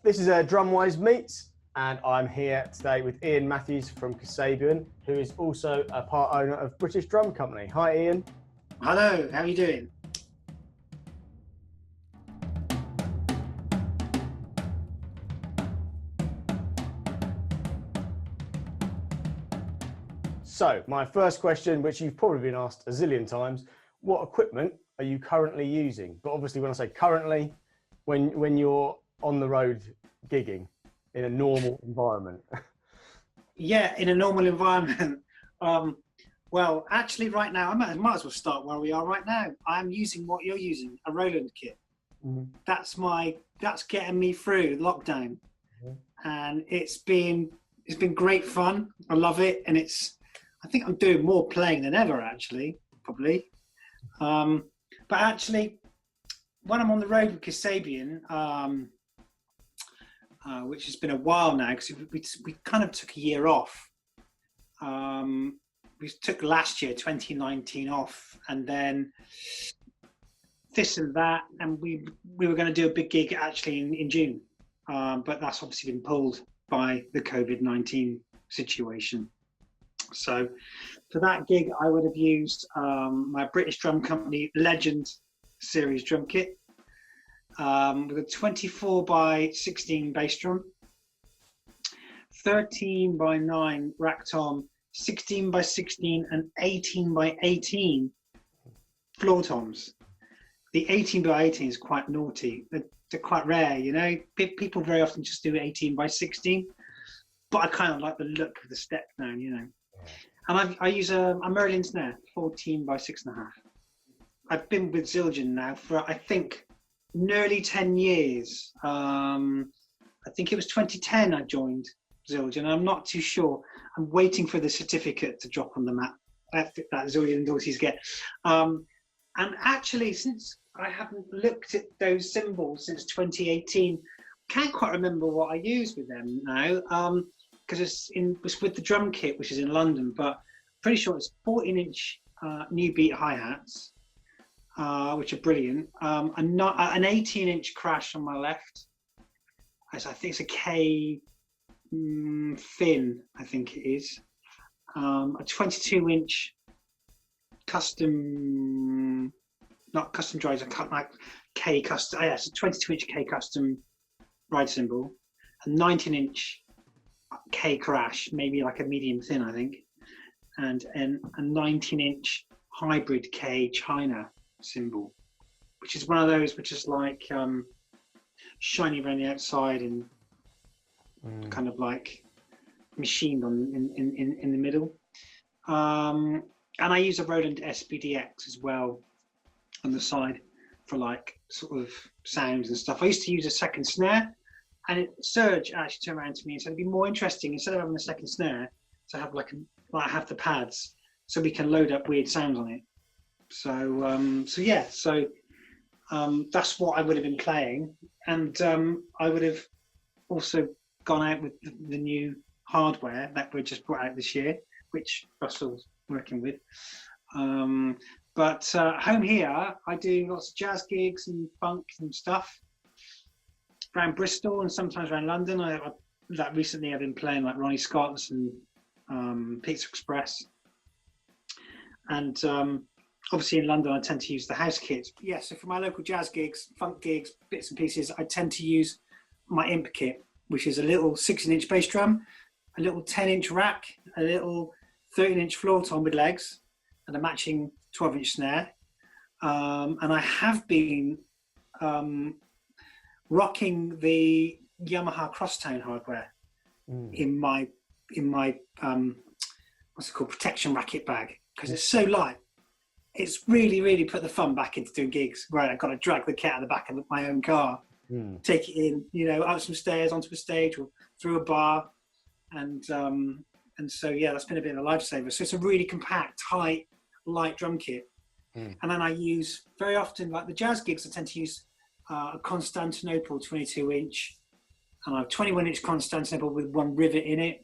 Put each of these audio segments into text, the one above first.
This is DrumWise Meets, and I'm here today with Ian Matthews from Kasabian, who is also a part owner of British Drum Company. Hi, Ian. Hello, how are you doing? So, my first question, which you've probably been asked a zillion times, what equipment are you currently using? But obviously when I say currently, when you're on the road gigging in a normal environment. Yeah, in a normal environment. Well, actually right now, I might as well start where we are right now. I'm using what you're using, a Roland kit. Mm-hmm. That's getting me through lockdown. Mm-hmm. And it's been great fun. I love it. And I think I'm doing more playing than ever, actually, probably. But actually, when I'm on the road with Kasabian, which has been a while now, because we kind of took a year off. We took last year, 2019, off, and then this and that, and we were going to do a big gig actually in June, but that's obviously been pulled by the COVID-19 situation. So for that gig, I would have used my British Drum Company Legend series drum kit with a 24 by 16 bass drum, 13 by 9 rack tom, 16 by 16 and 18 by 18 floor toms. The 18 by 18 is quite naughty. They're quite rare, you know. People very often just do 18 by 16, but I kind of like the look of the step down, you know. And I use a Merlin snare, 14 by 6.5. I've been with Zildjian now for, I think, nearly 10 years. I think it was 2010 I joined Zildjian. I'm not too sure. I'm waiting for the certificate to drop on the map that Zildjian endorsees get. And actually, since I haven't looked at those cymbals since 2018, can't quite remember what I use with them now. Because it's with the drum kit, which is in London, but pretty sure it's 14-inch new beat hi-hats, which are brilliant. An 18-inch crash on my left. I think it's a K Fin, I think it is. A 22-inch custom, not custom drives, like K custom. Yes, a 22-inch K custom ride cymbal, a 19-inch K crash, maybe like a medium thin, I think, and a 19-inch hybrid K China cymbal, which is one of those which is like shiny around the outside and kind of like machined on in the middle. And I use a Roland SBDX as well on the side for like sort of sounds and stuff. I used to use a second snare. And Serge actually turned around to me and said it'd be more interesting, instead of having a second snare, to have have the pads so we can load up weird sounds on it. So that's what I would have been playing, and I would have also gone out with the new hardware that we just brought out this year, which Russell's working with. But home here, I do lots of jazz gigs and funk and stuff around Bristol and sometimes around London. Recently I've been playing like Ronnie Scott's and Pizza Express. And obviously in London I tend to use the house kits. Yeah, so for my local jazz gigs, funk gigs, bits and pieces, I tend to use my imp kit, which is a little 16-inch bass drum, a little 10-inch rack, a little 13-inch floor tom with legs, and a matching 12-inch snare. And I have been rocking the Yamaha Crosstown hardware in my what's it called, protection racket bag, because it's so light. It's really put the fun back into doing gigs. Right, I've got to drag the kit out of the back of my own car, take it in, you know, up some stairs onto a stage or through a bar, and so yeah, that's been a bit of a lifesaver. So it's a really compact, tight, light drum kit. And then I use very often, like the jazz gigs, I tend to use a Constantinople 22-inch, and I have 21-inch Constantinople with one rivet in it,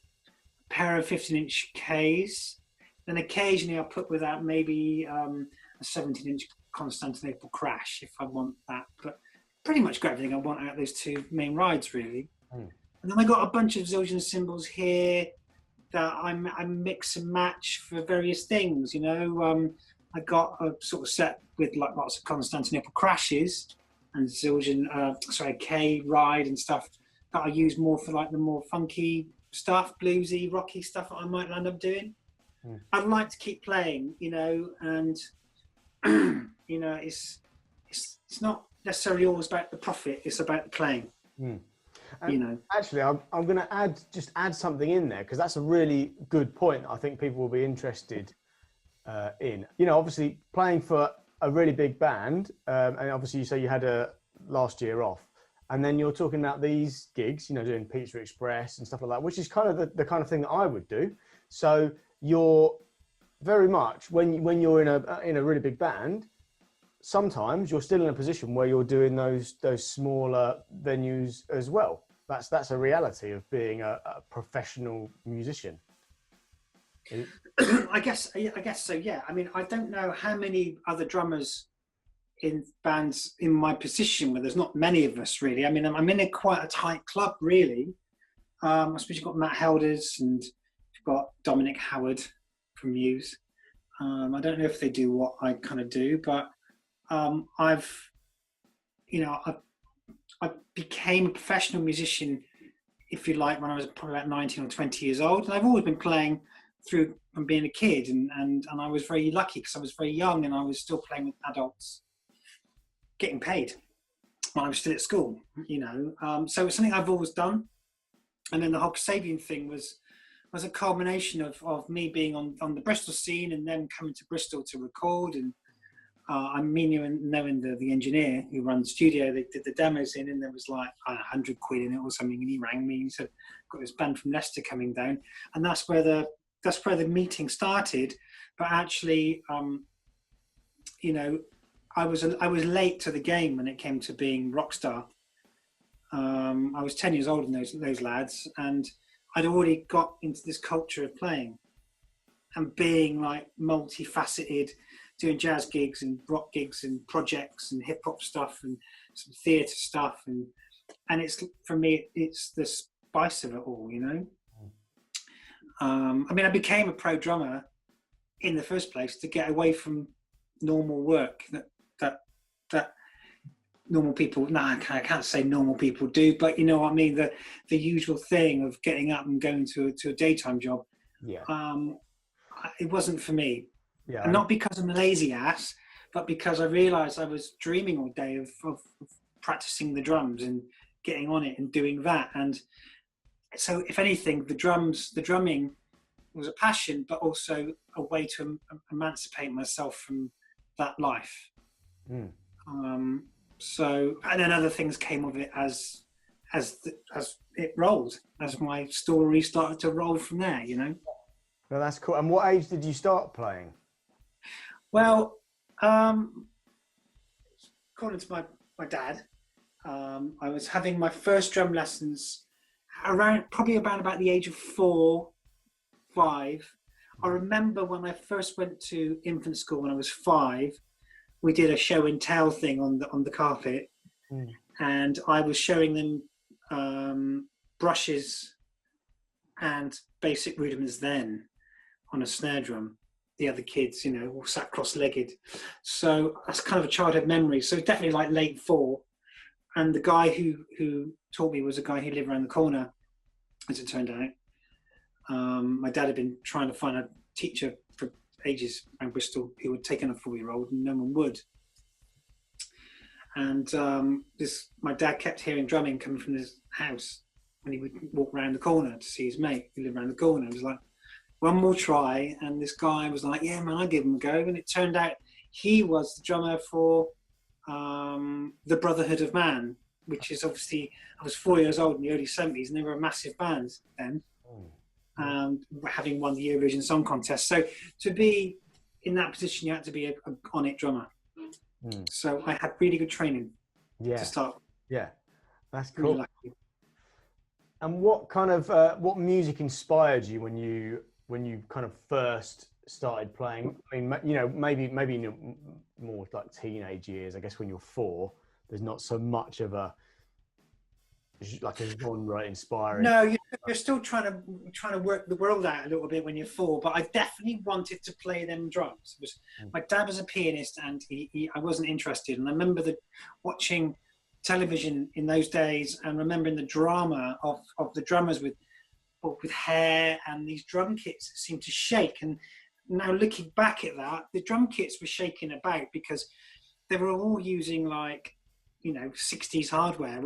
a pair of 15-inch Ks. Then occasionally I'll put with that maybe a 17-inch Constantinople crash if I want that. But pretty much got everything I want out of those two main rides, really. And then I got a bunch of Zildjian cymbals here that I mix and match for various things. You know, I got a sort of set with like lots of Constantinople crashes and Zildjian, K ride and stuff that I use more for like the more funky stuff, bluesy, rocky stuff that I might end up doing. I'd like to keep playing, you know, and you know, it's not necessarily always about the profit; it's about the playing. You know, actually, I'm going to add something in there because that's a really good point. I think people will be interested in. You know, obviously playing for a really big band, and obviously you say you had a last year off, and then you're talking about these gigs, you know, doing Pizza Express and stuff like that, which is kind of the kind of thing that I would do. So you're very much when you're in a really big band, sometimes you're still in a position where you're doing those smaller venues as well. That's a reality of being a professional musician. I guess so. Yeah. I mean, I don't know how many other drummers in bands in my position where there's not many of us really. I mean, I'm in quite a tight club really. I suppose you've got Matt Helders and you've got Dominic Howard from Muse. I don't know if they do what I kind of do, but I became a professional musician, if you like, when I was probably about 19 or 20 years old. And I've always been playing through from being a kid. And I was very lucky because I was very young and I was still playing with adults, getting paid when I was still at school, you know. So it's something I've always done. And then the whole Kasabian thing was a culmination of me being on the Bristol scene and then coming to Bristol to record. And I'm knowing the engineer who runs the studio. They did the demos in, and there was like 100 quid in it or something. And he rang me and he said, "Got this band from Leicester coming down," and that's where the meeting started. But actually, you know, I was late to the game when it came to being rock star. I was 10 years older than those lads, and I'd already got into this culture of playing and being like multifaceted, doing jazz gigs and rock gigs and projects and hip hop stuff and some theatre stuff, and it's, for me, it's the spice of it all, you know. I mean, I became a pro drummer in the first place to get away from normal work that normal people, I can't say normal people do, but you know what I mean, the usual thing of getting up and going to a daytime job. Yeah. It wasn't for me. Yeah. And not because I'm a lazy ass, but because I realised I was dreaming all day of practicing the drums and getting on it and doing that. And so, if anything, the drumming was a passion, but also a way to emancipate myself from that life. So, and then other things came of it as it rolled, as my story started to roll from there, you know. Well, that's cool. And what age did you start playing? Well, according to my dad, I was having my first drum lessons probably around about the age of 4, 5. I remember when I first went to infant school when I was 5, we did a show and tell thing on the carpet, and I was showing them brushes and basic rudiments then on a snare drum. The other kids, you know, all sat cross-legged. So that's kind of a childhood memory. So definitely like late 4. And the guy who taught me was a guy who lived around the corner, as it turned out. My dad had been trying to find a teacher for ages around Bristol who would take on a 4-year-old, and no one would. And my dad kept hearing drumming coming from his house when he would walk around the corner to see his mate who lived around the corner. It was like, one more try, and this guy was like, "Yeah, man, I'll give him a go." And it turned out he was the drummer for the Brotherhood of Man, which is obviously, I was 4 years old in the early 70s, and they were a massive band then, having won the Eurovision Song Contest. So to be in that position, you had to be a on-it drummer. So I had really good training to start. Yeah, that's cool. Really lucky. And what kind of what music inspired you when you kind of first started playing? I mean, you know, maybe in your more like teenage years, I guess when you're 4, there's not so much of a like a genre inspiring? No, you're still trying to work the world out a little bit when you're 4. But I definitely wanted to play them drums. My dad was a pianist, and I wasn't interested. And I remember watching television in those days, and remembering the drama of the drummers with hair, and these drum kits seemed to shake. And now looking back at that, the drum kits were shaking about because they were all using 60s hardware,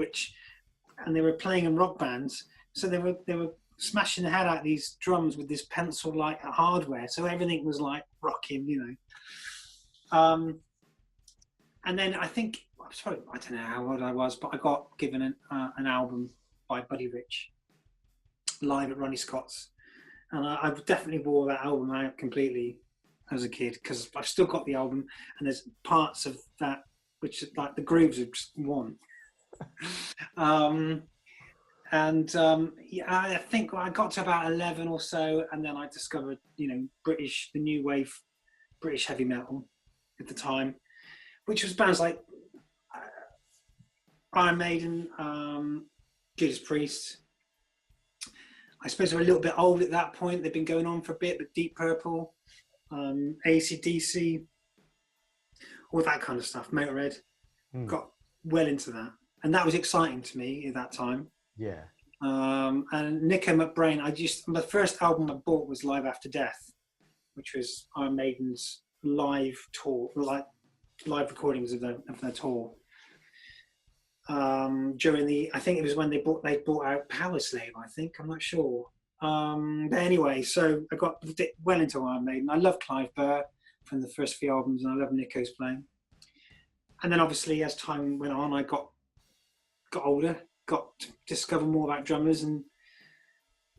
and they were playing in rock bands, so they were smashing the head out of these drums with this pencil-like hardware, so everything was like rocking, and then I think, I don't know how old I was, but I got given an album by Buddy Rich, live at Ronnie Scott's, and I definitely wore that album out completely as a kid, because I've still got the album, and there's parts of that which, like, the grooves are just one. I think I got to about 11 or so, and then I discovered, the new wave British heavy metal at the time, which was bands like Iron Maiden, Judas Priest. I suppose they're a little bit old at that point. They've been going on for a bit, but Deep Purple, AC/DC, all that kind of stuff. Motorhead, got well into that. And that was exciting to me at that time. Yeah. And Nico McBrain, the first album I bought was Live After Death, which was Iron Maiden's live tour, like live recordings of their tour. I think it was when they bought out Power Slave, I think, I'm not sure. But anyway, so I got well into Iron Maiden. I love Clive Burr from the first few albums, and I love Nico's playing. And then obviously as time went on, I got older, got to discover more about drummers, and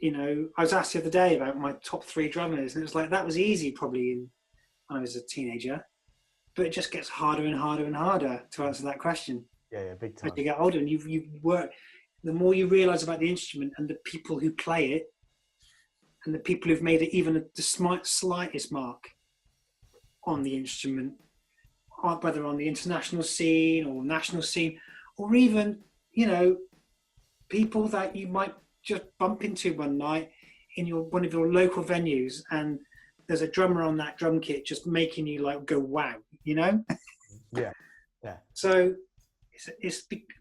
I was asked the other day about my top 3 drummers, and it was like, that was easy probably when I was a teenager, but it just gets harder and harder and harder to answer that question. Yeah, big time. As you get older, and you work, the more you realize about the instrument and the people who play it, and the people who've made it even the slightest mark on the instrument, whether on the international scene or national scene, or even people that you might just bump into one night in one of your local venues, and there's a drummer on that drum kit just making you go wow, Yeah. So it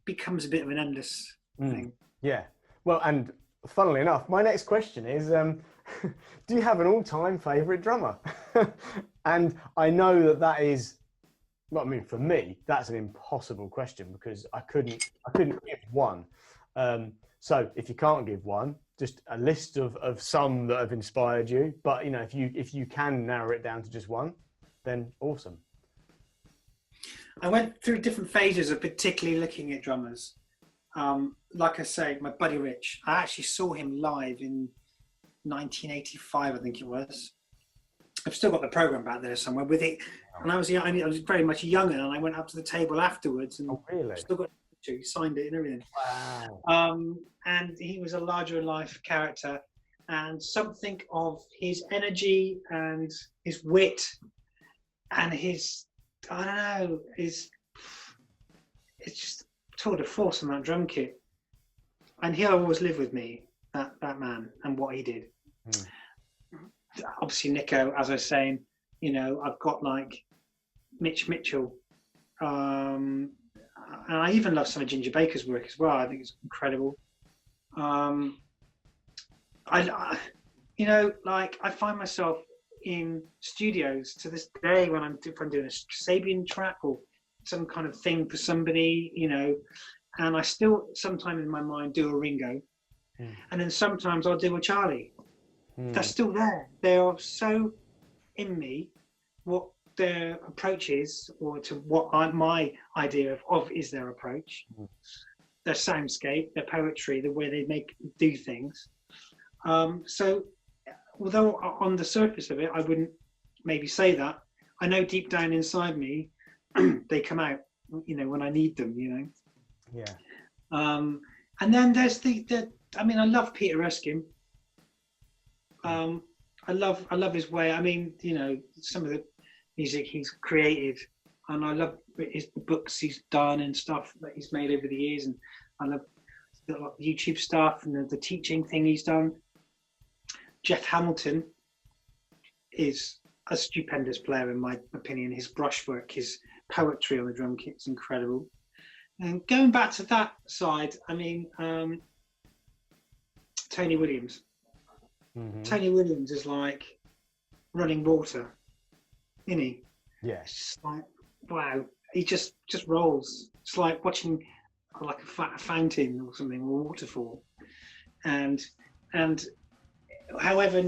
becomes a bit of an endless thing. Yeah. Well, and funnily enough, my next question is, do you have an all-time favourite drummer? And I know that is, well, I mean, for me, that's an impossible question, because I couldn't give one. So if you can't give one, just a list of some that have inspired you. But if you can narrow it down to just one, then awesome. I went through different phases of particularly looking at drummers. Like I say, my buddy Rich, I actually saw him live in 1985, I think it was. I've still got the program back there somewhere with it. And I was very much younger, and I went up to the table afterwards, and still got he signed it and everything. Wow. And he was a larger than life character, and something of his energy and his wit and his, I don't know, it's just tour de force on that drum kit. And he'll always live with me, that man and what he did. Obviously Nico, as I was saying, I've got like Mitch Mitchell, and I even love some of Ginger Baker's work as well. I think it's incredible. I find myself in studios to this day if I'm doing a Kasabian track or some kind of thing for somebody, and I still sometimes in my mind do a Ringo, and then sometimes I'll do a Charlie. They're still there. They are so in me, what their approach is, or to what my idea of is their approach, their soundscape, their poetry, the way they do things. So although on the surface of it, I wouldn't maybe say that, I know deep down inside me, they come out, when I need them, Yeah. And then there's I love Peter Erskine. I love his way. Some of the music he's created, and I love the books he's done and stuff that he's made over the years. And I love the YouTube stuff and the teaching thing he's done. Jeff Hamilton is a stupendous player, in my opinion. His brushwork, his poetry on the drum kit is incredible. And going back to that side, I mean, Tony Williams. Tony Williams is like running water, isn't he? Yeah. It's just like, wow. He just rolls. It's like watching like a fountain or something, or a waterfall. And however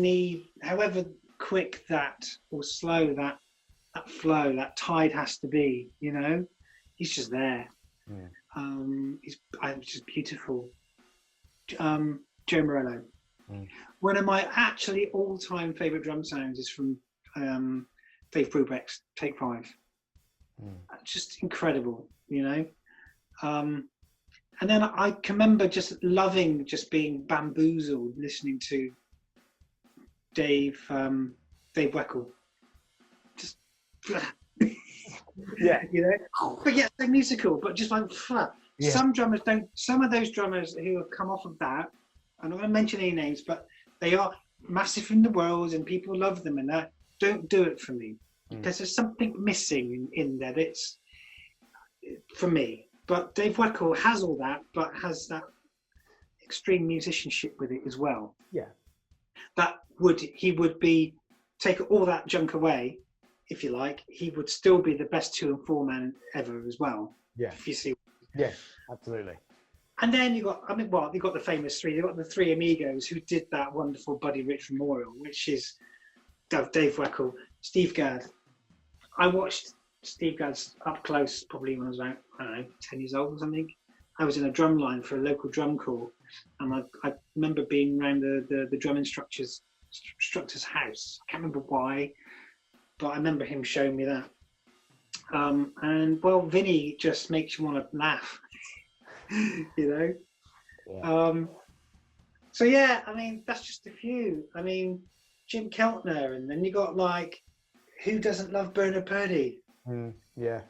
quick that or slow that flow, that tide has to be, you know, he's just there. He's just beautiful. Joe Morello. One of my actually all-time favorite drum sounds is from Dave Brubeck's Take 5. Just incredible, you know. And then I can remember just loving just being bamboozled listening to Dave Weckl. Just yeah, you know. But yeah, they're musical, but just like some drummers don't. Some of those drummers who have come off of that, I'm not going to mention any names, but they are massive in the world and people love them, and that don't do it for me because there's something missing in there. That's for me. But Dave Weckl has all that, but has that extreme musicianship with it as well. Yeah. He would be, take all that junk away, if you like, he would still be the best 2 and 4 man ever as well. Yeah. If you see. Yeah, absolutely. And then you got the famous three. You got the three amigos who did that wonderful Buddy Rich memorial, which is Dave Weckl, Steve Gadd. I watched Steve Gadd's up close probably when I was about, I don't know, 10 years old or something. I was in a drum line for a local drum corps, and I remember being around the drum instructor's house. I can't remember why, but I remember him showing me that. And well, Vinny just makes you want to laugh, you know. Yeah. So yeah, I mean that's just a few. I mean Jim Keltner, and then you got like, who doesn't love Bernard Purdie? Yeah.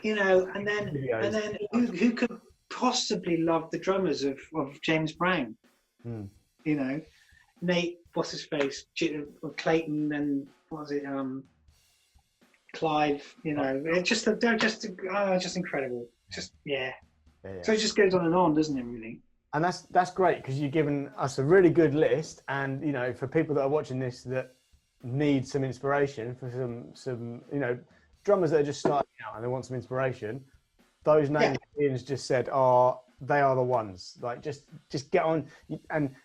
You know, and then who could possibly love the drummers of James Brown? You know, Nate, what's his face, Clayton, and what was it, Clive? You know, they're just incredible. Just yeah. So it just goes on and on, doesn't it? Really. And that's great because you've given us a really good list, and you know, for people that are watching this that need some inspiration for some you know, drummers that are just starting out and they want some inspiration, those names Ian's just said they are the ones. Like just get on. And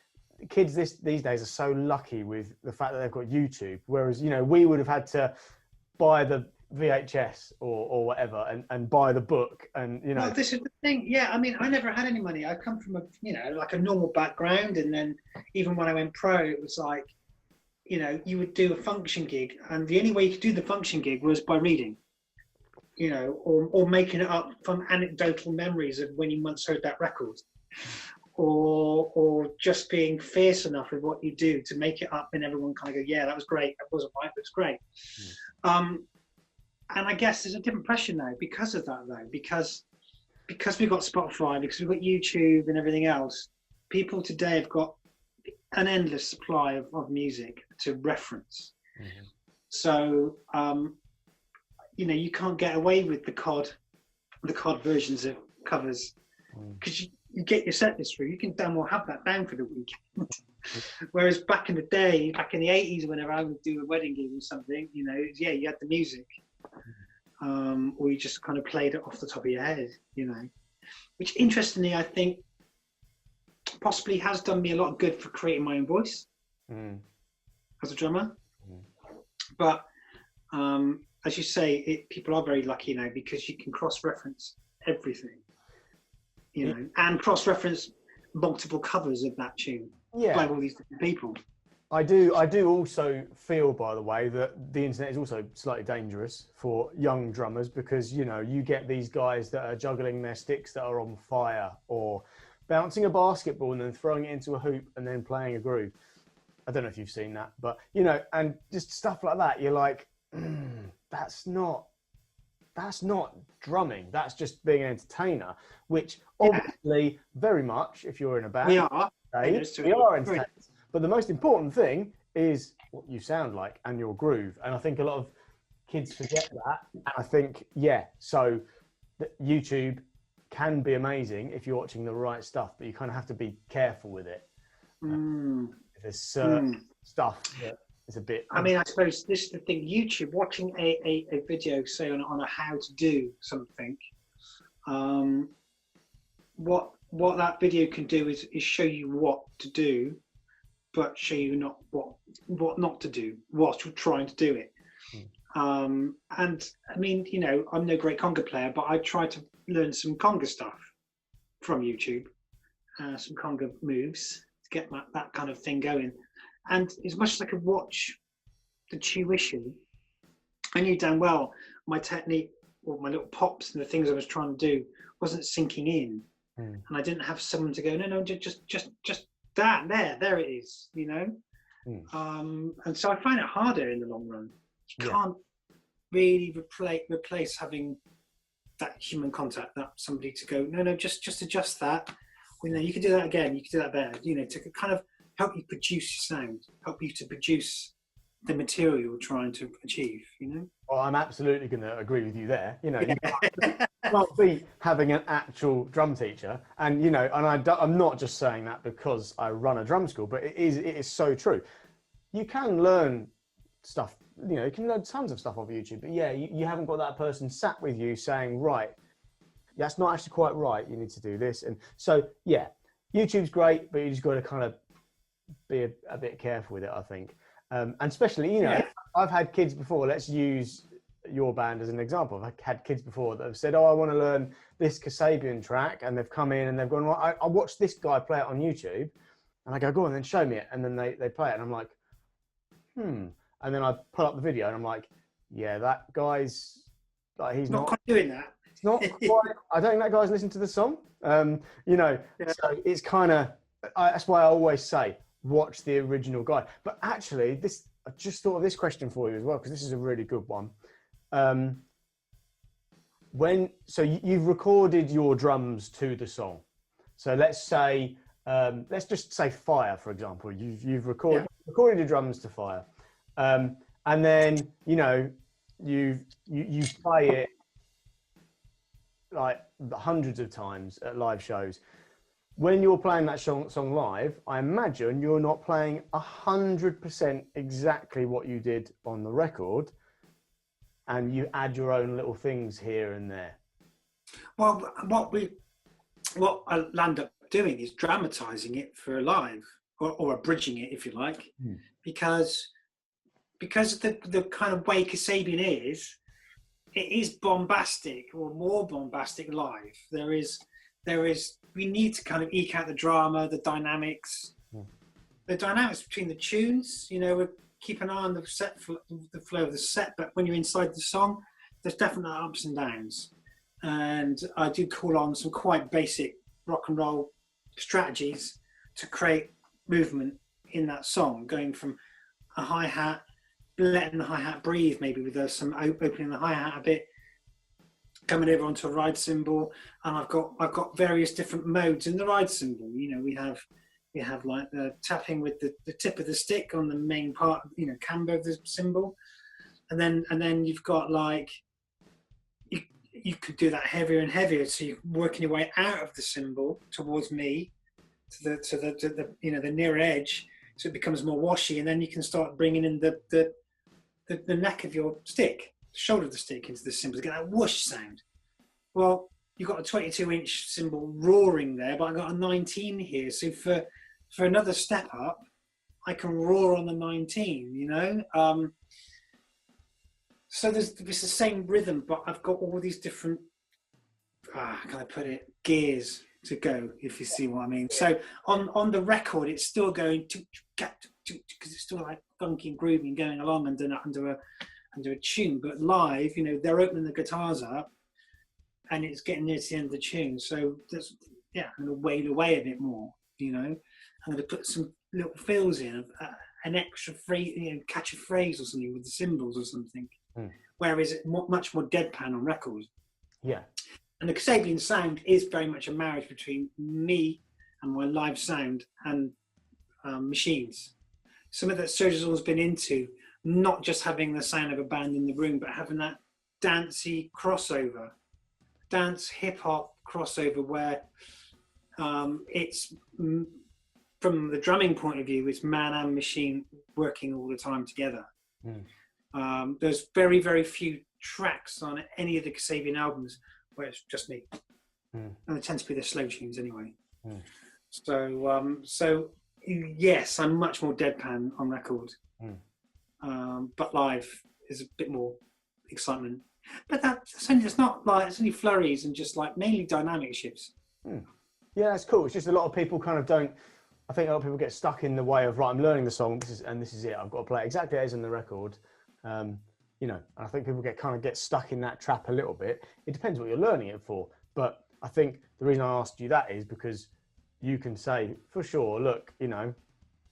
kids these days are so lucky with the fact that they've got YouTube, whereas you know we would have had to buy the VHS or whatever and buy the book, and you know. Well, this is the thing. Yeah, I mean, I never had any money. I come from like a normal background, and then even when I went pro, it was like, you know, you would do a function gig, and the only way you could do the function gig was by reading, you know, or making it up from anecdotal memories of when you once heard that record, or just being fierce enough with what you do to make it up, and everyone kind of go, yeah, that was great. That wasn't right, but it's great. And I guess there's a different pressure now because of that, though, because we've got Spotify, because we've got YouTube and everything else. People today have got an endless supply of music to reference. So, you know, you can't get away with the COD versions of covers because you get your set list through. You can damn well have that down for the weekend. Whereas back in the day, back in the 80s, whenever I would do a wedding gig or something, you know, yeah, you had the music. Or you just kind of played it off the top of your head, you know, which interestingly, I think possibly has done me a lot of good for creating my own voice as a drummer. But as you say, people are very lucky now because you can cross-reference everything, you know, and cross-reference multiple covers of that tune by all these different people. I do also feel, by the way, that the internet is also slightly dangerous for young drummers because, you know, you get these guys that are juggling their sticks that are on fire or bouncing a basketball and then throwing it into a hoop and then playing a groove. I don't know if you've seen that, but, you know, and just stuff like that. You're like, that's not that's not drumming. That's just being an entertainer, which obviously very much, if you're in a band, We are. we are entertainers. But the most important thing is what you sound like and your groove. And I think a lot of kids forget that. And I think, so YouTube can be amazing if you're watching the right stuff, but you kind of have to be careful with it. There's certain stuff that is a bit. I mean, I suppose this is the thing. YouTube, watching a video, say on a how to do something, what that video can do is show you what to do, but show you not what not to do whilst you're trying to do it. And I mean, you know, I'm no great conga player, but I try to learn some conga stuff from YouTube, some conga moves to get that kind of thing going. And as much as I could watch the tuition, I knew damn well my technique or my little pops and the things I was trying to do wasn't sinking in. And I didn't have someone to go, no, just that, there it is, you know? And so I find it harder in the long run. You can't really replace having that human contact, that somebody to go, no, just adjust that. You know, you can do that again, you can do that better, you know, to kind of help you produce your sound, help you to produce the material you're trying to achieve, you know? Well, I'm absolutely going to agree with you there. You know, you can't be having an actual drum teacher. And, you know, and I'm not just saying that because I run a drum school, but it is so true. You can learn stuff, you know, you can learn tons of stuff off YouTube, but you haven't got that person sat with you saying, right, that's not actually quite right. You need to do this. And so, YouTube's great, but you just got to kind of be a bit careful with it, I think. And especially, you know, I've had kids before. Let's use your band as an example. I've had kids before that have said, I want to learn this Kasabian track. And they've come in and they've gone, well, I watched this guy play it on YouTube. And I go, go on, then show me it. And then they play it. And I'm like, And then I pull up the video and I'm like, that guy's, like, he's not quite doing that. It's not quite, I don't think that guy's listened to the song. You know, so it's kind of, that's why I always say, watch the original guy. But actually, I just thought of this question for you as well, because this is a really good one. You've recorded your drums to the song. So let's say, let's just say Fire, for example. You've recorded your drums to Fire, and then you know you play it like hundreds of times at live shows. When you're playing that song live, I imagine you're not playing 100% exactly what you did on the record, and you add your own little things here and there. Well, what I land up doing is dramatizing it for live, or abridging it, if you like, because the kind of way Kasabian is, it is bombastic, or more bombastic live. There is. We need to kind of eke out the drama, the dynamics between the tunes. You know, we keep an eye on the flow of the set, but when you're inside the song, there's definitely ups and downs. And I do call on some quite basic rock and roll strategies to create movement in that song, going from a hi-hat, letting the hi-hat breathe, maybe with some opening the hi-hat a bit, coming over onto a ride cymbal, and I've got various different modes in the ride cymbal. You know, we have like the tapping with the tip of the stick on the main part, you know, camber of the cymbal, and then you've got like you could do that heavier and heavier, so you're working your way out of the cymbal towards me to the you know, the near edge, so it becomes more washy, and then you can start bringing in the neck of your stick, shoulder of the stick into the cymbal to get that whoosh sound. Well, you've got a 22-inch cymbal roaring there, but I've got a 19 here, so for another step up, I can roar on the 19, you know? So there's the same rhythm, but I've got all these different, how can I put it, gears to go, if you see what I mean. So on the record, it's still going because it's still like funky and groovy and going along under a tune, but live, you know, they're opening the guitars up and it's getting near to the end of the tune. So that's, I'm going to wade away a bit more, you know. I'm going to put some little fills in, an extra phrase, you know, catch a phrase or something with the cymbals or something. whereas it's much more deadpan on record. Yeah. And the Kasabian sound is very much a marriage between me and my live sound and machines. Some of that Serge has always been into, not just having the sound of a band in the room, but having that dancey crossover, dance hip hop crossover, where it's from the drumming point of view, it's man and machine working all the time together. There's very, very few tracks on any of the Kasabian albums where it's just me, and it tends to be the slow tunes anyway. So yes, I'm much more deadpan on record, but live is a bit more excitement. But it's not like it's only flurries and just like mainly dynamic shifts. Yeah, that's cool. It's just a lot of people kind of don't. I think a lot of people get stuck in the way of, right, I'm learning the song, this is it. I've got to play it exactly as in the record. You know, and I think people get stuck in that trap a little bit. It depends what you're learning it for. But I think the reason I asked you that is because you can say for sure, look, you know,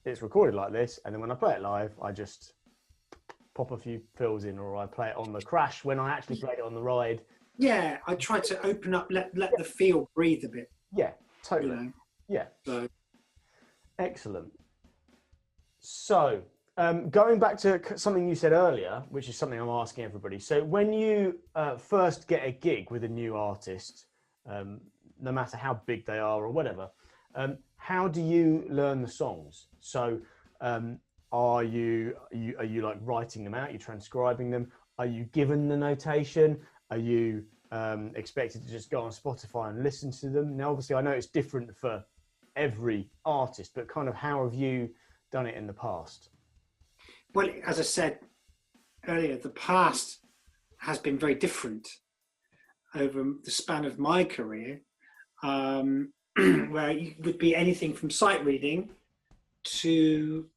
it's recorded like this, and then when I play it live, I just pop a few fills in, or I play it on the crash when I actually played it on the ride. Yeah, I try to open up, let the feel breathe a bit. Yeah, totally. You know? Yeah. So. Excellent. So, going back to something you said earlier, which is something I'm asking everybody. So when you first get a gig with a new artist, no matter how big they are or whatever, how do you learn the songs? So are you like writing them out? Are you transcribing them? Are you given the notation? Are you expected to just go on Spotify and listen to them? Now, obviously, I know it's different for every artist, but kind of how have you done it in the past? Well, as I said earlier, the past has been very different over the span of my career, where it would be anything from sight reading to,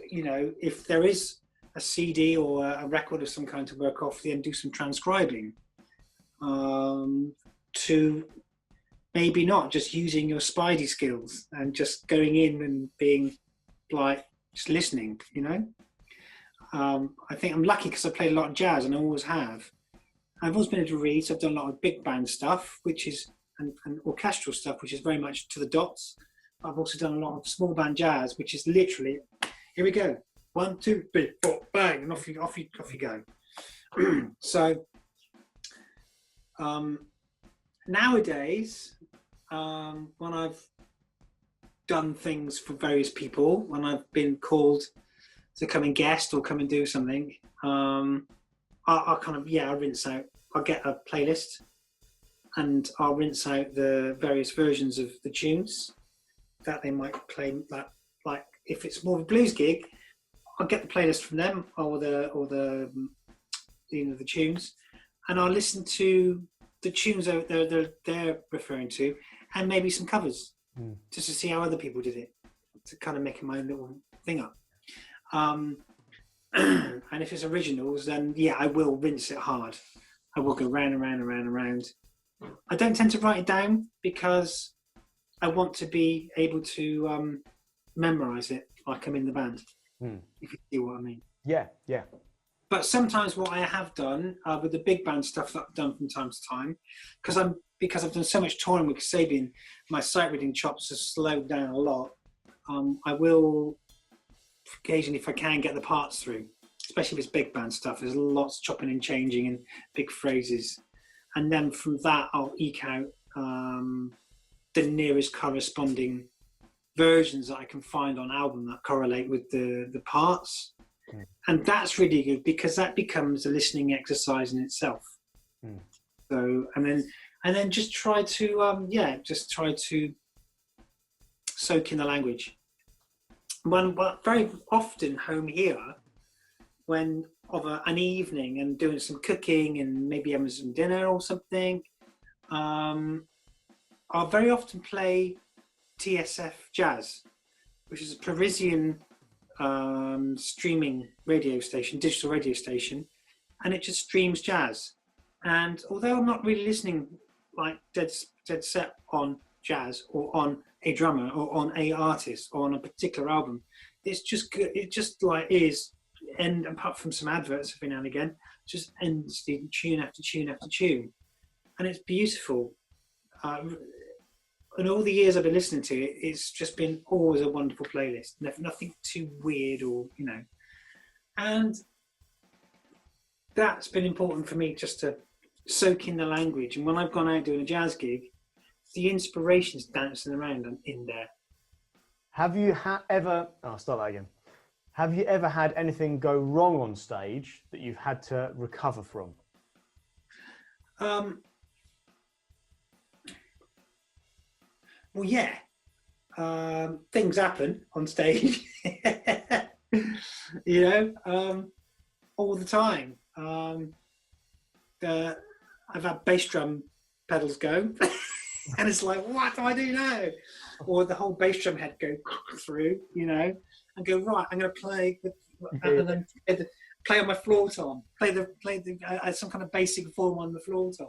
you know, if there is a CD or a record of some kind to work off, then do some transcribing, to maybe not just using your spidey skills and just going in and being like just listening, you know. I think I'm lucky because I played a lot of jazz, and I always have. I've always been able to read, so I've done a lot of big band stuff, which is and orchestral stuff, which is very much to the dots. But I've also done a lot of small band jazz, which is literally, here we go, 1, 2, 3, 4, bang, and off you go. So nowadays, when I've done things for various people, when I've been called to come and guest or come and do something, I'll kind of, I rinse out. I'll get a playlist and I'll rinse out the various versions of the tunes that they might play. Like if it's more of a blues gig, I'll get the playlist from them or the tunes, and I'll listen to the tunes they're referring to, and maybe some covers, just to see how other people did it, to kind of make my own little thing up. And if it's originals, then I will rinse it hard. I will go round and round and round and round. I don't tend to write it down because I want to be able to memorize it like I'm in the band, if you see what I mean. Yeah. But sometimes what I have done with the big band stuff that I've done from time to time, because I've done so much touring with Kasabian, my sight reading chops have slowed down a lot. I will occasionally, if I can, get the parts through, especially if it's big band stuff. There's lots of chopping and changing and big phrases, and then from that I'll eke out the nearest corresponding versions that I can find on album that correlate with the parts. And that's really good because that becomes a listening exercise in itself. So and then just try to soak in the language. But very often home here, when of an evening and doing some cooking and maybe having some dinner or something, I'll very often play TSF Jazz, which is a Parisian streaming radio station, digital radio station, and it just streams jazz. And although I'm not really listening like dead set on jazz or on a drummer or on a artist or on a particular album, it's just good. It just like is end, apart from some adverts every now and again, just ends the tune after tune after tune, and it's beautiful. And all the years I've been listening to it, it's just been always a wonderful playlist. Nothing too weird or, you know. And that's been important for me, just to soak in the language. And when I've gone out doing a jazz gig, the inspiration's dancing around and in there. Have you ever, I'll start that again. Have you ever had anything go wrong on stage that you've had to recover from? Well, yeah. Things happen on stage, you know, all the time. I've had bass drum pedals go, and it's like, what do I do now? Or the whole bass drum head go through, you know, and go, right, I'm going to play, and then play on my floor tom, play some kind of basic form on the floor tom.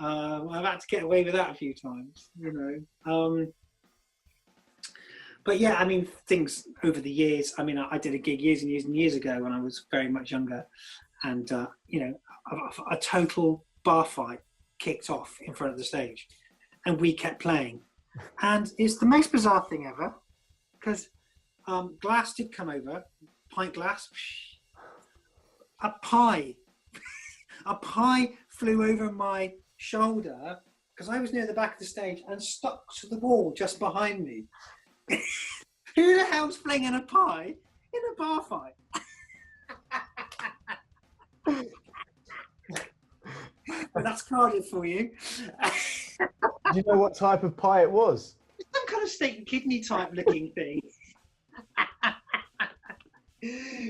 I've had to get away with that a few times, you know. But yeah, I mean, things over the years. I mean, I did a gig years and years and years ago when I was very much younger, and you know, a total bar fight kicked off in front of the stage, and we kept playing, and it's the most bizarre thing ever, because glass did come over, pint glass, a pie flew over my shoulder because I was near the back of the stage and stuck to the wall just behind me. Who the hell's flinging a pie in a bar fight? But that's Cardiff for you. Do you know what type of pie it was? Some kind of steak and kidney type looking thing.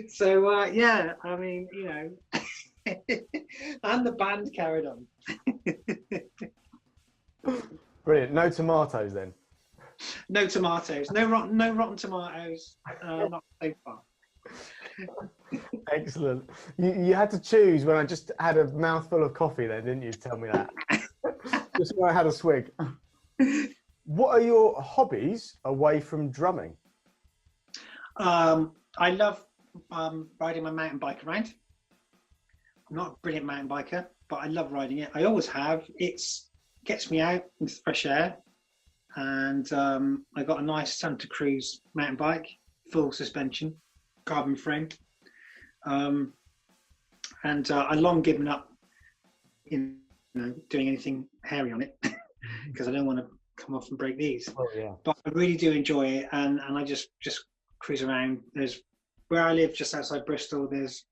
So yeah, I mean, you know, and the band carried on. Brilliant. No tomatoes then? No tomatoes. No rotten tomatoes. Not so far. Excellent. You had to choose when I just had a mouthful of coffee then, didn't you? Tell me that. Just when I had a swig. What are your hobbies away from drumming? I love riding my mountain bike around. I'm not a brilliant mountain biker, but I love riding it. I always have. It gets me out into the fresh air. And I got a nice Santa Cruz mountain bike, full suspension, carbon frame. And I long given up, you know, doing anything hairy on it because I don't want to come off and break these. Oh, yeah. But I really do enjoy it, and I just cruise around. There's where I live, just outside Bristol. There's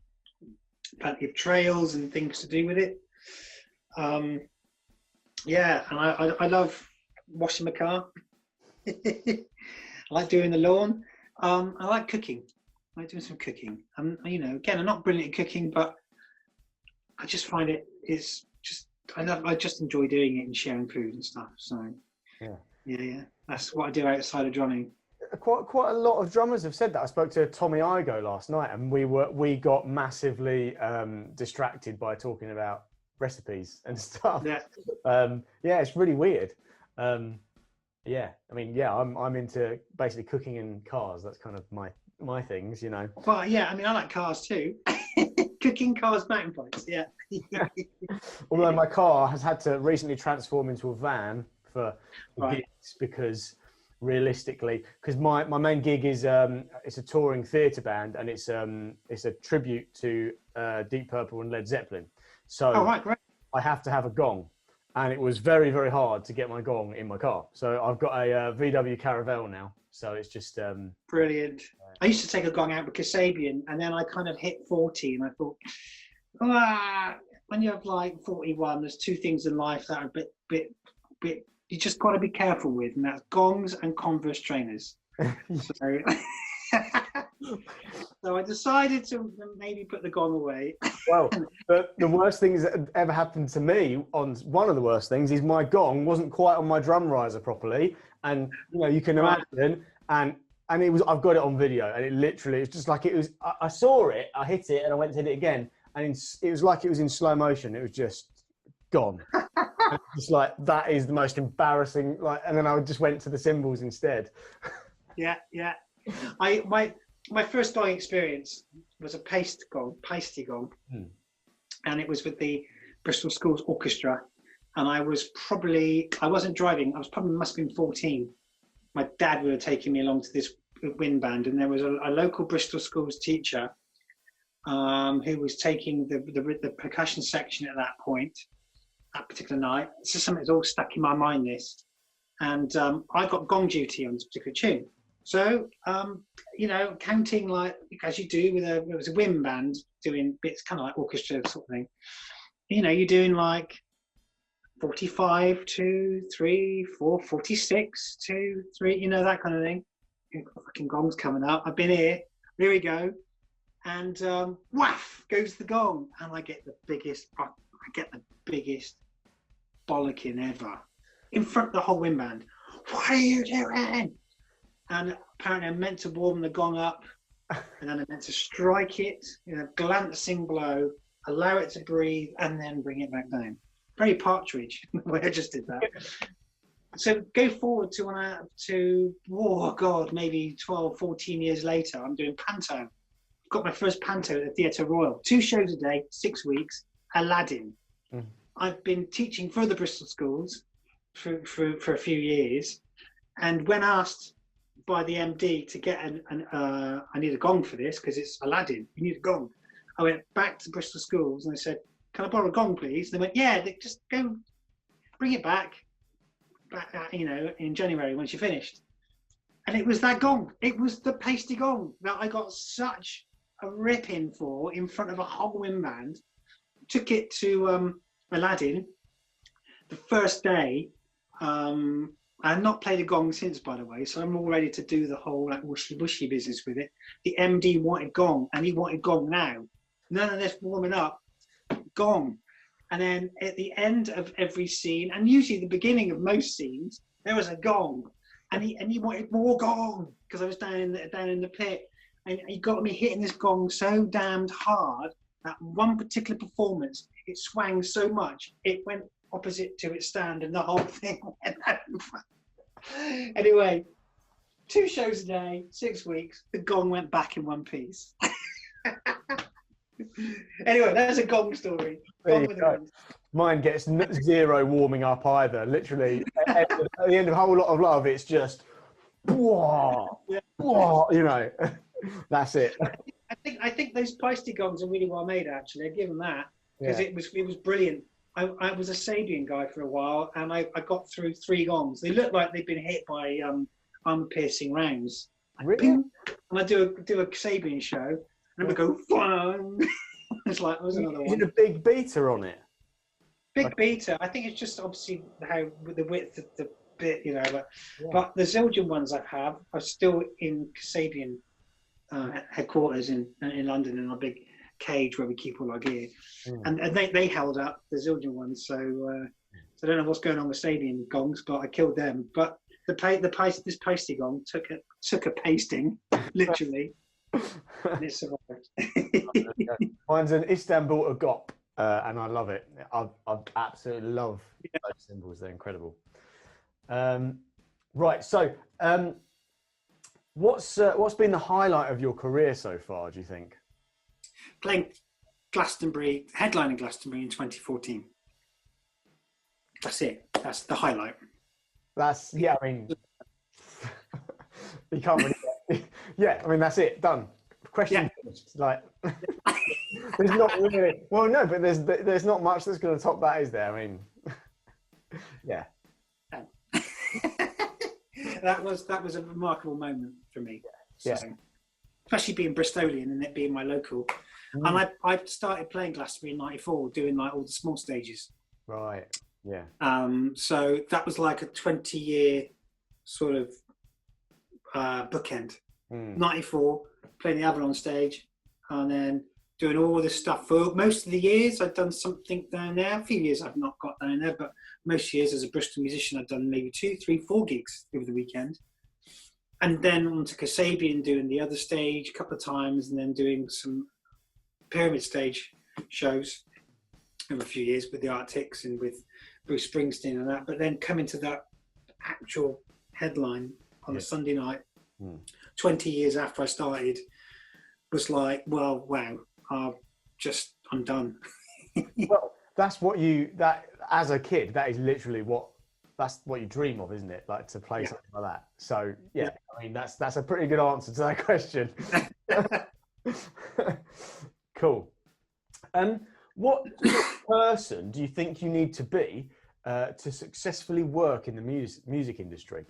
plenty of trails and things to do with it. Yeah, and I love washing my car. I like doing the lawn. I like cooking. I like doing some cooking. You know, again, I'm not brilliant at cooking, but I just find it's just I just enjoy doing it and sharing food and stuff. So yeah, that's what I do outside of drumming. Quite a lot of drummers have said that. I spoke to Tommy Igo last night, and we got massively distracted by talking about recipes and stuff. Yeah, it's really weird. Yeah, I mean, yeah, I'm into basically cooking in cars. That's kind of my things, you know. Well, yeah, I mean, I like cars too. Cooking, cars, mountain bikes, yeah. Although my car has had to recently transform into a van for gigs, because realistically, because my main gig is it's a touring theatre band, and it's a tribute to Deep Purple and Led Zeppelin. So great. I have to have a gong. And it was very, very hard to get my gong in my car. So I've got a VW Caravelle now. So it's just... brilliant. I used to take a gong out with Kasabian, and then I kind of hit 40, and I thought, when you have like 41, there's two things in life that are a bit you just got to be careful with, and that's gongs and Converse trainers. So I decided to maybe put the gong away. Well, the worst things that ever happened to me, one of the worst things, is my gong wasn't quite on my drum riser properly, and you know, you can imagine, and it was, I've got it on video, and it literally, it's just like it was, I saw it, I hit it, and I went to hit it again, and it was like it was in slow motion. It was just gone. Just like, that is the most embarrassing, like, and then I just went to the cymbals instead. Yeah. My first gong experience, was a pasty gong, Hmm. and it was with the Bristol Schools Orchestra. And I wasn't driving. Must have been 14. My dad would have taken me along to this wind band, and there was a local Bristol Schools teacher who was taking the percussion section at that point, that particular night. It's just something that's all stuck in my mind, this. And I got gong duty on this particular tune. So, counting like, as you do it was a wind band doing bits, kind of like orchestra sort of thing. You're doing like 45, 2, 3, 4, 46, 2, 3, that kind of thing. Fucking gong's coming up. I've been here. Here we go. And whaff goes the gong, and I get the biggest bollocking ever in front of the whole wind band. What are you doing? And apparently I meant to warm the gong up, and then I meant to strike it, glancing blow, allow it to breathe, and then bring it back down. Very Partridge, the way I just did that. So go forward maybe 12, 14 years later, I'm doing panto. Got my first panto at the Theatre Royal. 2 shows a day, 6 weeks, Aladdin. Mm. I've been teaching for the Bristol Schools for a few years, and when asked by the MD to get I need a gong for this because it's Aladdin, you need a gong. I went back to Bristol Schools and I said, can I borrow a gong, please? They went, yeah, just go bring it back, in January once you're finished. And it was that gong. It was the pasty gong that I got such a ripping for in front of a whole wind band. Took it to Aladdin the first day. I have not played a gong since, by the way, so I'm all ready to do the whole like wishy business with it. The MD wanted gong, and he wanted gong now. None of this warming up, gong. And then at the end of every scene, and usually the beginning of most scenes, there was a gong, and he wanted more gong because I was down in the pit, and he got me hitting this gong so damned hard that one particular performance it swang so much it went opposite to its stand, and the whole thing went over. Anyway, 2 shows a day, 6 weeks, the gong went back in one piece. Anyway, that's a gong story. Mine gets 0 warming up either. Literally, at the end of a whole lot of love, it's just, that's it. I think those pasty gongs are really well made. Actually, I give them that because it was brilliant. I was a Kasabian guy for a while, and I got through 3 gongs. They look like they've been hit by armor-piercing rounds. Really? And I do a Kasabian show, and we go, fun. It's like, there's another one. Is it a big beater on it? Big beater. I think it's just obviously how the width of the bit, but the Zildjian ones I have are still in Kasabian headquarters in London, in our big cage where we keep all our gear. And they held up, the Zildjian ones, so I don't know what's going on with Kasabian gongs, but I killed them. But this pasty gong took a pasting, literally. And it survived. Mine's an Istanbul Agop, and I love it. I absolutely love those cymbals. They're incredible. Right, so what's been the highlight of your career so far, do you think? Playing Glastonbury, headlining Glastonbury in 2014. That's it. That's the highlight. That's, I mean, you can't really, I mean, that's it, done. Question finished. Like, there's not really, well, no, but there's not much that's going to top that, is there? I mean, yeah. That was a remarkable moment for me. So, yeah. Especially being Bristolian and it being my local. And I started playing Glastonbury in '94, doing like all the small stages. Right. Yeah. So that was like a 20-year sort of bookend. 94, playing the Avalon stage, and then doing all this stuff for most of the years. I've done something down there. A few years I've not got down there, but most years as a Bristol musician, I've done maybe 2, 3, 4 gigs over the weekend. And then on to Kasabian, doing the other stage a couple of times, and then doing some pyramid stage shows over a few years with the Arctics and with Bruce Springsteen and that. But then coming to that actual headline on a Sunday night, 20 years after I started was like, well, wow, I'm done. Well, that's what as a kid, that is literally that's what you dream of, isn't it? Like to play something like that. So yeah, I mean that's a pretty good answer to that question. Cool. What sort of person do you think you need to be to successfully work in the music industry?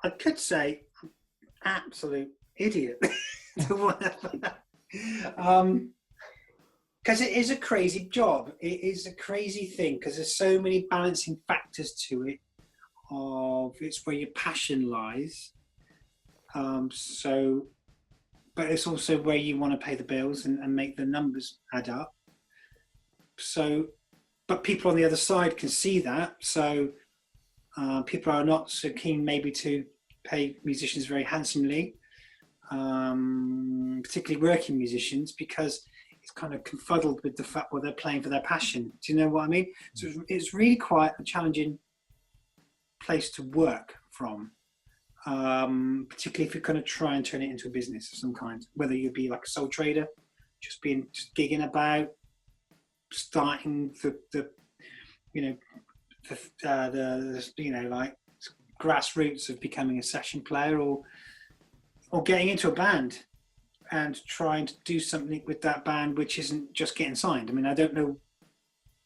I could say absolute idiot. Because it is a crazy job. It is a crazy thing because there's so many balancing factors to it. It's where your passion lies. But it's also where you want to pay the bills and make the numbers add up. So, but people on the other side can see that. So people are not so keen maybe to pay musicians very handsomely, particularly working musicians, because it's kind of confuddled with the fact they're playing for their passion. Do you know what I mean? So it's really quite a challenging place to work from. Particularly if you're going to try and turn it into a business of some kind, whether you be like a sole trader, just gigging about, starting the like grassroots of becoming a session player, or getting into a band and trying to do something with that band which isn't just getting signed. I mean, I don't know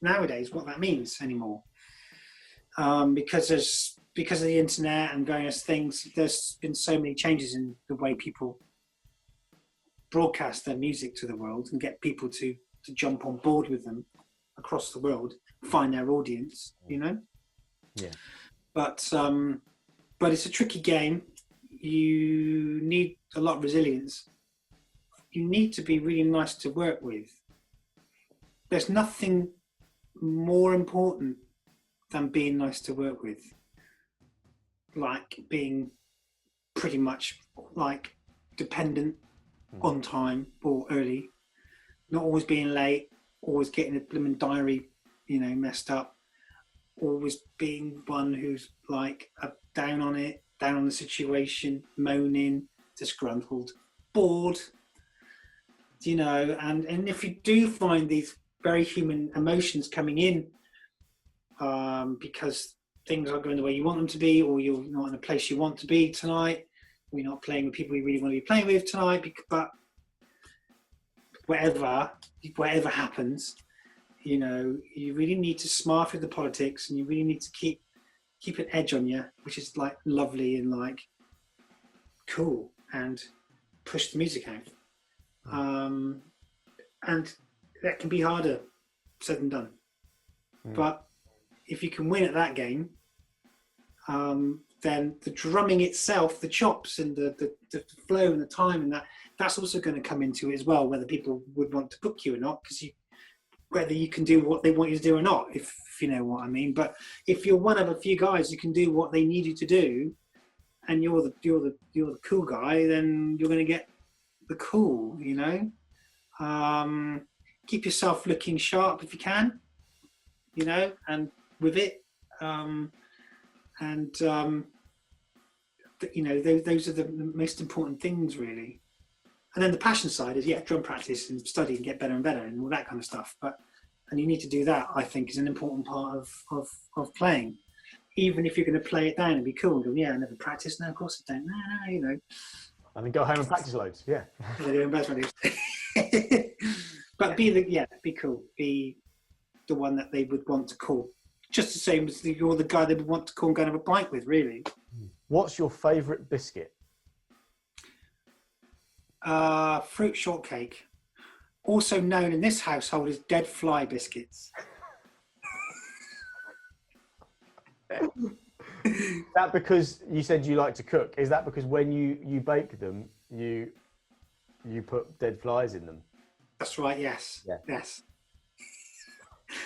nowadays what that means anymore, because of the internet and various things. There's been so many changes in the way people broadcast their music to the world and get people to jump on board with them across the world, find their audience, you know? Yeah. But it's a tricky game. You need a lot of resilience. You need to be really nice to work with. There's nothing more important than being nice to work with. Like being pretty much like dependent, on time or early, not always being late, always getting a blooming diary, messed up, always being one who's like down on the situation, moaning, disgruntled, bored, and if you do find these very human emotions coming in, because things aren't going the way you want them to be, or you're not in the place you want to be tonight, or you're not playing with people you really want to be playing with tonight, but whatever happens, you really need to smart through the politics, and you really need to keep an edge on you, which is like lovely and like cool, and push the music out. And that can be harder said than done. But if you can win at that game, then the drumming itself, the chops and the flow and the time and that's also going to come into it as well, whether people would want to book you or not, because whether you can do what they want you to do or not, if you know what I mean. But if you're one of a few guys who can do what they need you to do, and you're the cool guy, then you're going to get the cool, keep yourself looking sharp if you can, and with it, those are the most important things, really. And then the passion side is drum practice and study and get better and better and all that kind of stuff. And you need to do that, I think, is an important part of playing. Even if you're going to play it down and be cool and go, I never practiced. No, of course I don't. No. And then go home and practice loads. Yeah. But be cool. Be the one that they would want to call. Just the same as you're the guy they would want to call and go and have a bite with, really. What's your favourite biscuit? Fruit shortcake, also known in this household as dead fly biscuits. Is that because you said you like to cook? Is that because when you bake them, you put dead flies in them? That's right, yes. Yeah. Yes.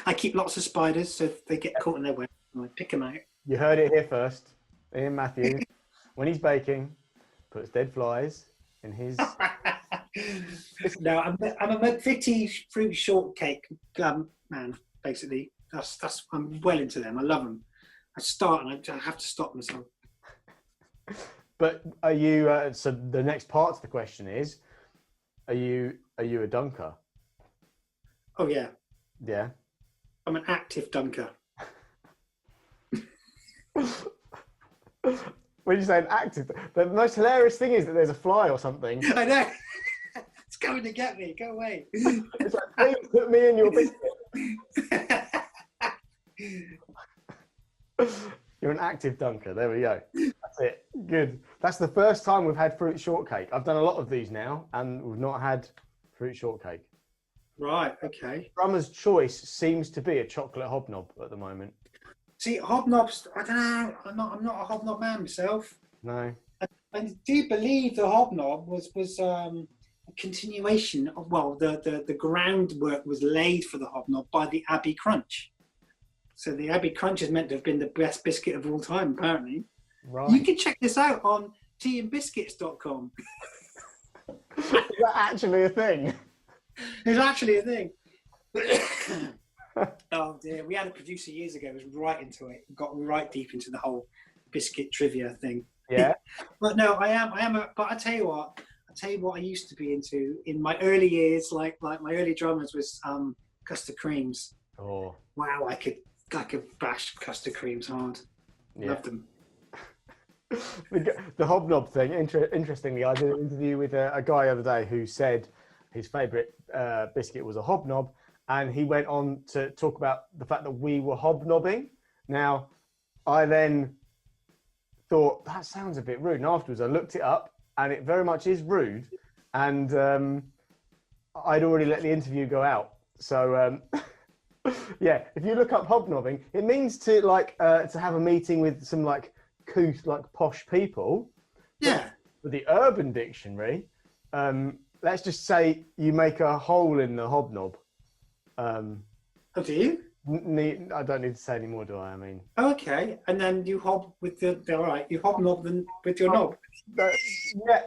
I keep lots of spiders, so if they get caught in their web, I pick them out. You heard it here first. Ian Matthews, when he's baking, puts dead flies in his... No, I'm a McVitie fruit shortcake man, basically. I'm well into them. I love them. I start and I have to stop myself. But are you? So the next part of the question is, are you a dunker? Oh yeah, Yeah. I'm an active dunker. When you say an active, the most hilarious thing is that there's a fly or something. I know. It's coming to get me. Go away. It's like, please put me in your biscuit. You're an active dunker. There we go. That's it. Good. That's the first time we've had fruit shortcake. I've done a lot of these now, and we've not had fruit shortcake. Right. Okay. Drummer's choice seems to be a chocolate hobnob at the moment. See, hobnobs. I don't know. I'm not a hobnob man myself. No. I do believe the hobnob was a continuation of, well, the groundwork was laid for the hobnob by the Abbey Crunch. So the Abbey Crunch is meant to have been the best biscuit of all time, apparently. Right. You can check this out on teaandbiscuits.com. Is that actually a thing? It's actually a thing. Oh dear, we had a producer years ago who was right into it, got right deep into the whole biscuit trivia thing. Yeah. But no, but I tell you what I used to be into in my early years, like my early drummers, was custard creams. Oh. Wow, I could bash custard creams hard. Yeah. Loved them. The hobnob thing, interestingly, I did an interview with a guy the other day who said his favourite biscuit was a hobnob, and he went on to talk about the fact that we were hobnobbing. Now, I then thought, that sounds a bit rude, and afterwards I looked it up, and it very much is rude, and I'd already let the interview go out. So, yeah, if you look up hobnobbing, it means to to have a meeting with some couth, posh people. Yeah. But the Urban Dictionary, let's just say you make a hole in the hobnob. Oh, do you? I don't need to say any more, do I? I mean. Okay, and then you hob with you hobnob them with your knob. Yeah.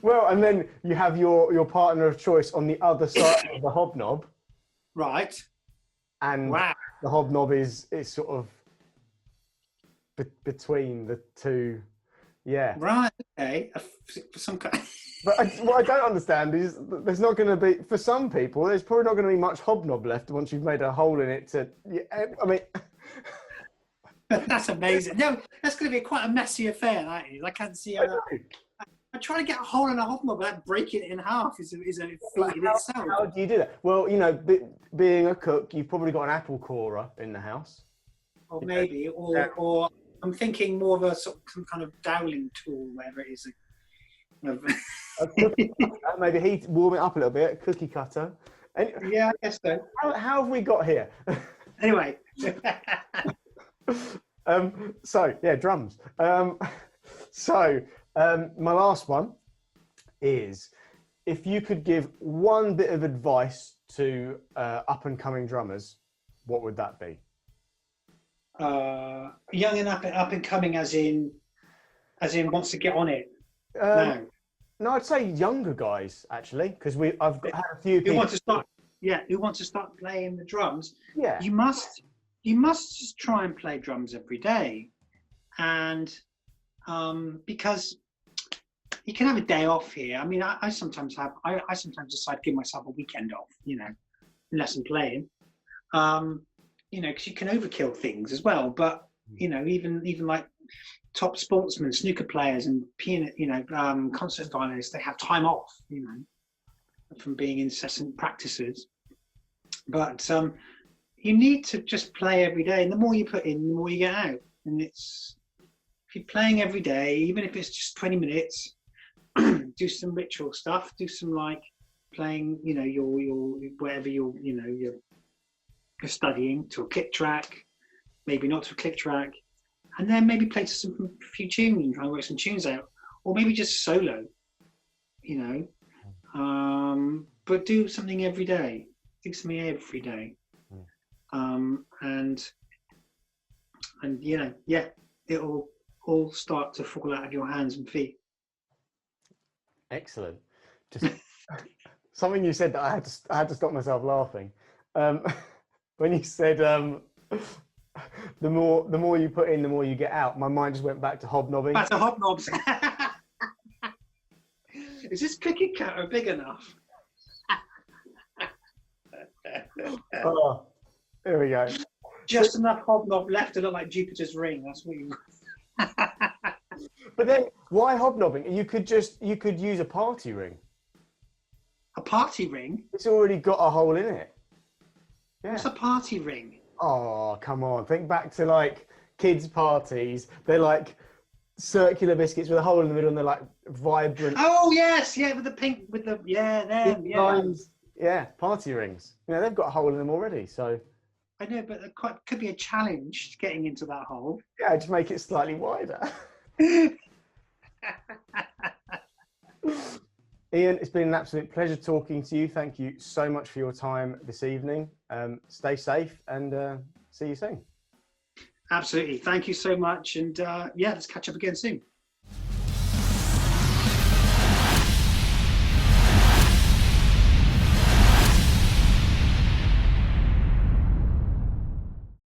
Well, and then you have your partner of choice on the other side of the hobnob. Right. And wow. The hobnob is sort of between the two. Yeah. Right. Okay. Some kind. But what I don't understand is there's not going to be, for some people, there's probably not going to be much hobnob left once you've made a hole in it I mean. That's amazing. No, that's going to be quite a messy affair, that is. I can't see how. I try to get a hole in a hobnob without breaking it in half is a feat in itself. How do you do that? Well, being a cook, you've probably got an apple corer in the house. Or maybe, or I'm thinking more of some kind of doweling tool, whatever it is. Maybe warm it up a little bit, cookie cutter. Yeah, I guess so. How have we got here? Anyway. So, yeah, drums. My last one is, if you could give one bit of advice to up-and-coming drummers, what would that be? Young and up and coming, as in wants to get on it. No, I'd say younger guys, actually, because I've had a few people who want to start playing the drums. Yeah, you must just try and play drums every day, and because you can have a day off here. I mean, I sometimes decide to give myself a weekend off, unless I'm playing, because you can overkill things as well. But even like top sportsmen, snooker players, and concert violinists, they have time off, from being incessant practices. But you need to just play every day, and the more you put in, the more you get out. And if you're playing every day, even if it's just 20 minutes, do some ritual stuff, do some playing, your whatever you're studying to a click track, maybe not to a click track, and then maybe play to a few tunes and try and work some tunes out, or maybe just solo, but do something every day. Do something every day. And it'll all start to fall out of your hands and feet. Excellent. Just something you said that I had to stop myself laughing. When you said the more you put in, the more you get out. My mind just went back to hobnobbing. Back to hobnobs. Is this cricket counter big enough? Oh, there we go. Just enough hobnob left to look like Jupiter's ring. That's what you. But then, why hobnobbing? You could use a party ring. A party ring? It's already got a hole in it. Yeah. What's a party ring? Oh, come on. Think back to like kids' parties. They're like circular biscuits with a hole in the middle and they're like vibrant. Oh, yes. Yeah, with the pink, with the, yeah, them. Yeah. Lines. Yeah, party rings. You know, they've got a hole in them already. So. I know, but it could be a challenge getting into that hole. Yeah, just make it slightly wider. Ian, it's been an absolute pleasure talking to you. Thank you so much for your time this evening. Stay safe and see you soon. Absolutely. Thank you so much. And yeah, let's catch up again soon.